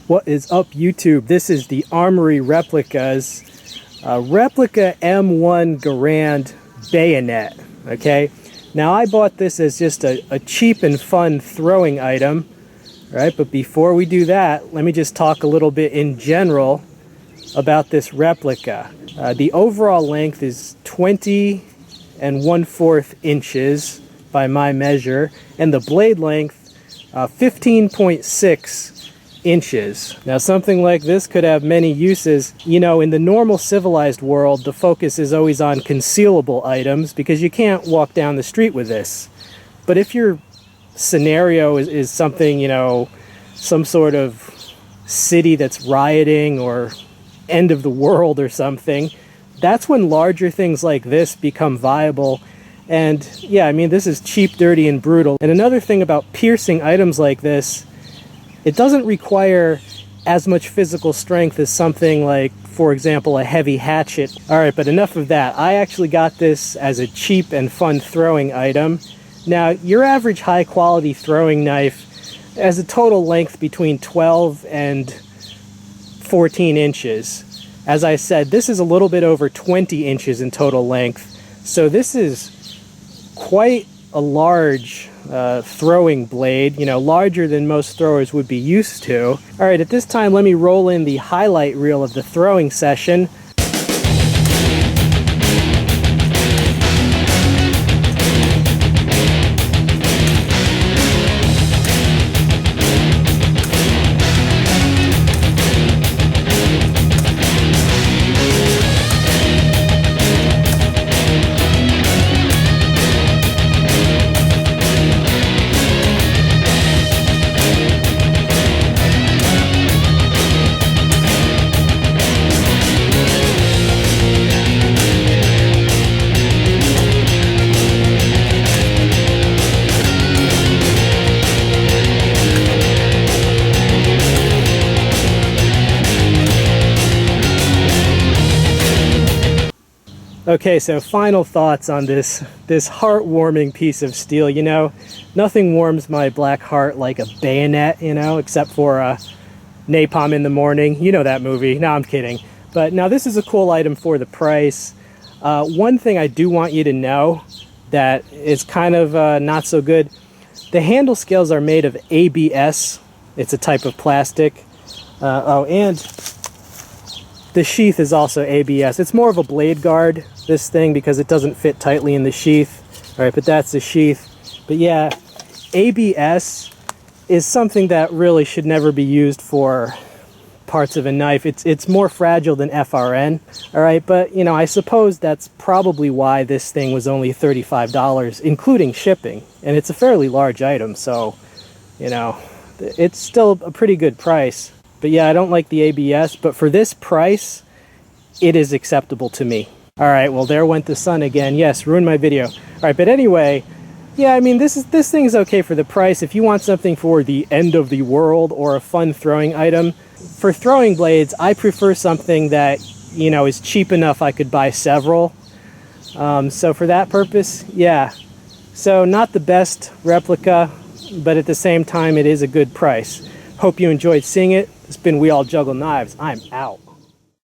What is up, YouTube? This is the Armory Replicas Replica M1 Garand Bayonet. Okay, now I bought this as just a cheap and fun throwing item. All right, but before we do that, let me just talk a little bit in general about this replica. The overall length is 20 1/4 inches by my measure, and the blade length 15.6 inches. Now, something like this could have many uses. You know, in the normal civilized world, the focus is always on concealable items because you can't walk down the street with this. But if your scenario is something, you know, some sort of city that's rioting or end of the world or something, that's when larger things like this become viable. And yeah, I mean, this is cheap, dirty, and brutal. And another thing about piercing items like this, it doesn't require as much physical strength as something like, for example, a heavy hatchet. All right, but enough of that. I actually got this as a cheap and fun throwing item. Now, your average high-quality throwing knife has a total length between 12 and 14 inches. As I said, this is a little bit over 20 inches in total length. So this is quite a large throwing blade, you know, larger than most throwers would be used to. All right, at this time, let me roll in the highlight reel of the throwing session. Okay, so final thoughts on this heartwarming piece of steel. You know, nothing warms my black heart like a bayonet, you know, except for Napalm in the Morning. You know that movie. No, I'm kidding. But now this is a cool item for the price. One thing I do want you to know that is kind of not so good. The handle scales are made of ABS. It's a type of plastic. Oh, and the sheath is also ABS. It's more of a blade guard, this thing, because it doesn't fit tightly in the sheath. All right, but that's the sheath. But yeah, ABS is something that really should never be used for parts of a knife. It's more fragile than FRN. All right, but you know, I suppose that's probably why this thing was only $35, including shipping. And it's a fairly large item, so you know, it's still a pretty good price. But yeah, I don't like the ABS, but for this price, it is acceptable to me. All right, well, there went the sun again. Yes, ruined my video. All right, but anyway, yeah, I mean, this thing is okay for the price. If you want something for the end of the world or a fun throwing item, for throwing blades, I prefer something that, you know, is cheap enough I could buy several. So for that purpose, yeah. So not the best replica, but at the same time, it is a good price. Hope you enjoyed seeing it. It's been We All Juggle Knives. I'm out.